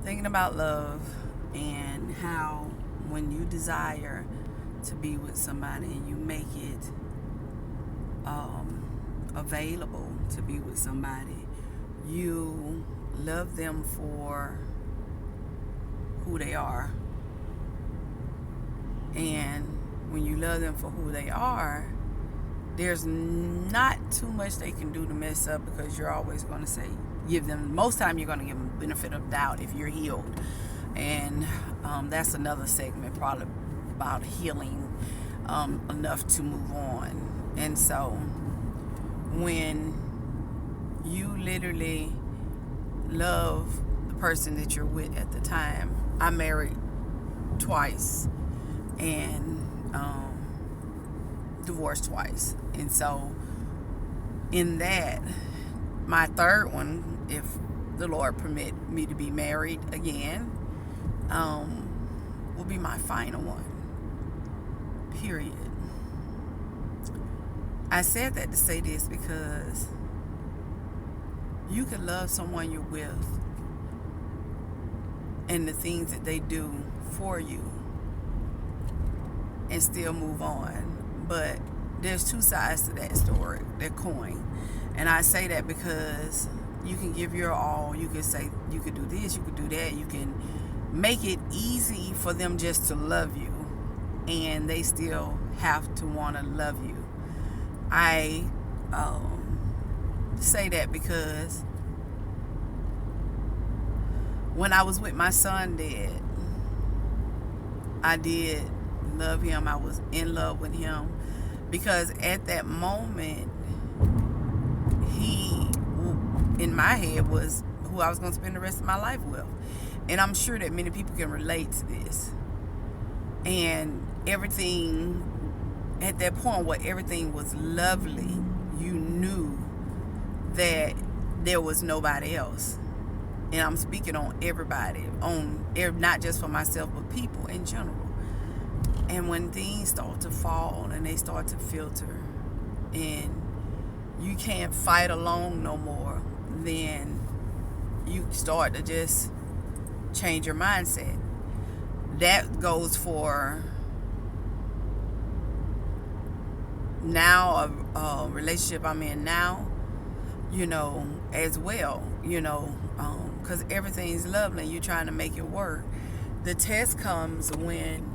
Thinking about love and how when you desire to be with somebody and you make it available to be with somebody, you love them for who they are. And when you love them for who they are, there's not too much they can do to mess up, because you're always going to say, give them, most time you're going to give them benefit of doubt if you're healed. And that's another segment probably about healing enough to move on. And so when you literally love the person that you're with at the time, I married twice and divorced twice. And so in that, my third one, if the Lord permit me to be married again, will be my final one. Period. I said that to say this because you can love someone you're with and the things that they do for you and still move on. But there's two sides to that story, that coin. And I say that because you can give your all. You can say, you could do this, you could do that. You can make it easy for them just to love you, and they still have to want to love you. I say that because when I was with my son dad, I did love him. I was in love with him because at that moment, he, in my head, was who I was going to spend the rest of my life with. And I'm sure that many people can relate to this. And everything, at that point where everything was lovely, you knew that there was nobody else. And I'm speaking on everybody, not just for myself, but people in general. And when things start to fall and they start to filter and you can't fight alone no more, then you start to just change your mindset. That goes for now, a relationship I'm in now, as well, because everything's lovely and you're trying to make it work. The test comes when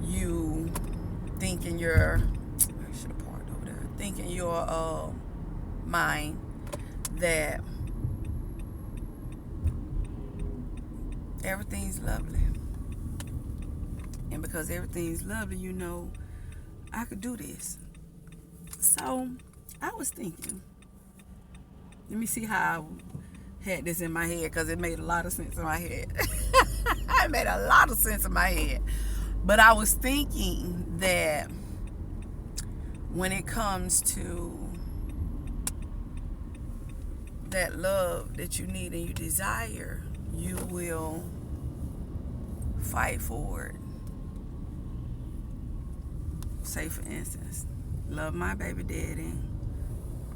you think in your, I should have parked over there, think in your mind that everything's lovely. And because everything's lovely, I could do this. So I was thinking, let me see how I had this in my head, because it made a lot of sense in my head. It made a lot of sense in my head. But I was thinking that when it comes to that love that you need and you desire, you will fight for it. Say, for instance, love my baby daddy,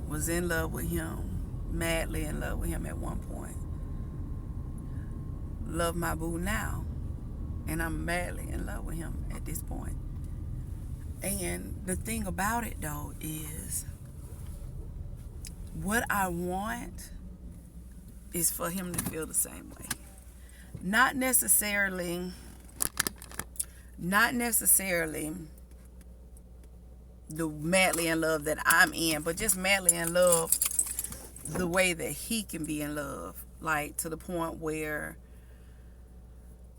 was in love with him, madly in love with him at one point. Love my boo now, and I'm madly in love with him at this point. And the thing about it, though, is what I want is for him to feel the same way. Not necessarily the madly in love that I'm in, but just madly in love the way that he can be in love. Like, to the point where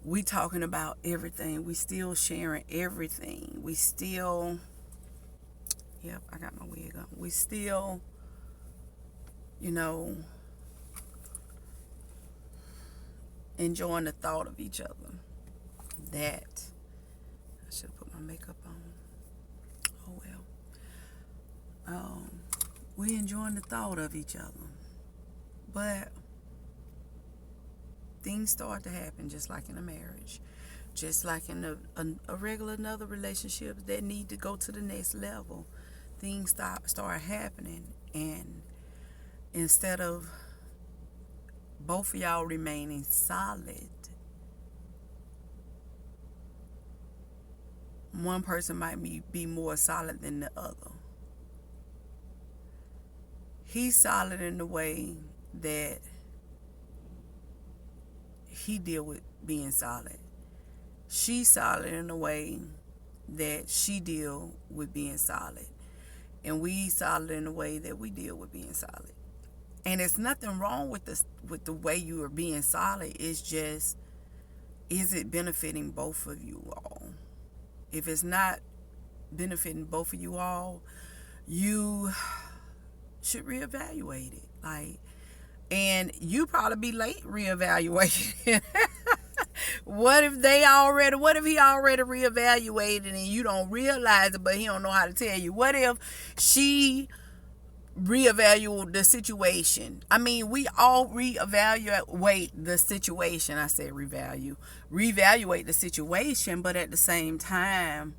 we talking about everything. We still sharing everything. We still, yep, I got my wig on. We still, enjoying the thought of each other. That, I should have put my makeup on. Oh well. We enjoying the thought of each other. But things start to happen just like in a marriage. Just like in a regular another relationship that need to go to the next level. Things start happening, and instead of both of y'all remaining solid, one person might be more solid than the other. He's solid in the way that he deal with being solid. She's solid in the way that she deal with being solid. And we solid in the way that we deal with being solid. And it's nothing wrong with the way you are being solid. It's just, is it benefiting both of you all? If it's not benefiting both of you all, you should reevaluate it. And you probably be late reevaluating. What if he already reevaluated and you don't realize it, but he don't know how to tell you? What if she reevaluate the situation? I mean, we all reevaluate the situation. I said reevaluate the situation, but at the same time,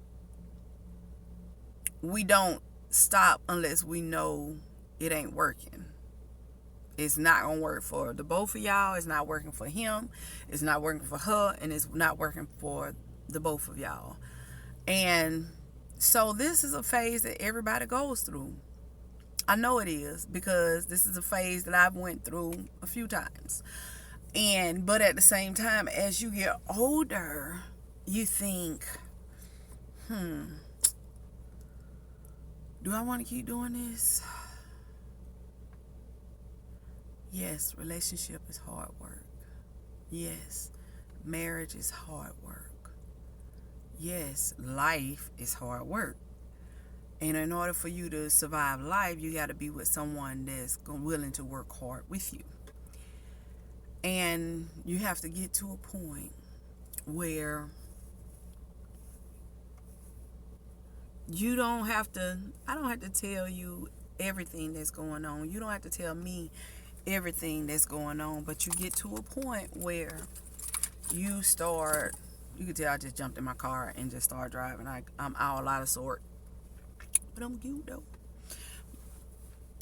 we don't stop unless we know it ain't working. It's not gonna work for the both of y'all. It's not working for him. It's not working for her, and it's not working for the both of y'all. And so this is a phase that everybody goes through. I know it is, because this is a phase that I've went through a few times. But at the same time, as you get older, you think, do I want to keep doing this? Yes, relationship is hard work. Yes, marriage is hard work. Yes, life is hard work. And in order for you to survive life, you got to be with someone that's willing to work hard with you. And you have to get to a point where I don't have to tell you everything that's going on. You don't have to tell me everything that's going on, but you get to a point where you can tell I just jumped in my car and just started driving. I'm all out of sort, but I'm cute though.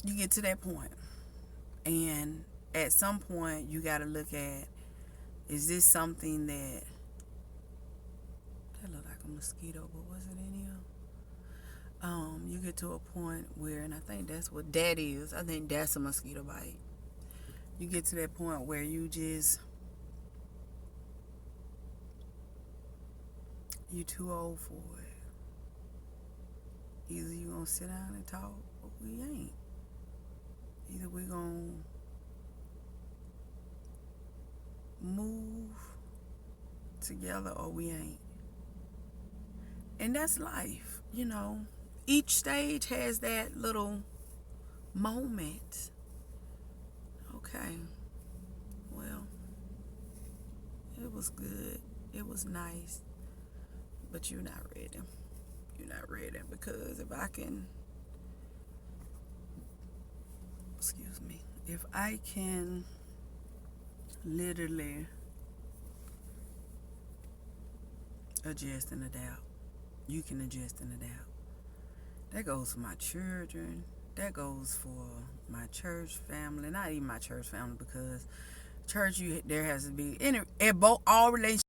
You get to that point, and at some point you got to look at, is this something that looked like a mosquito, but was it in here? You get to a point where, and I think that's what that is. I think that's a mosquito bite. You get to that point where you're too old for it. Either you gonna sit down and talk, or we ain't. Either we gonna move together, or we ain't. And that's life, Each stage has that little moment. Okay, well, it was good. It was nice. But you're not ready. You're not ready, because if I can literally adjust and adapt, you can adjust and adapt. That goes for my children. That goes for my church family. Not even my church family, because church, there has to be all relationships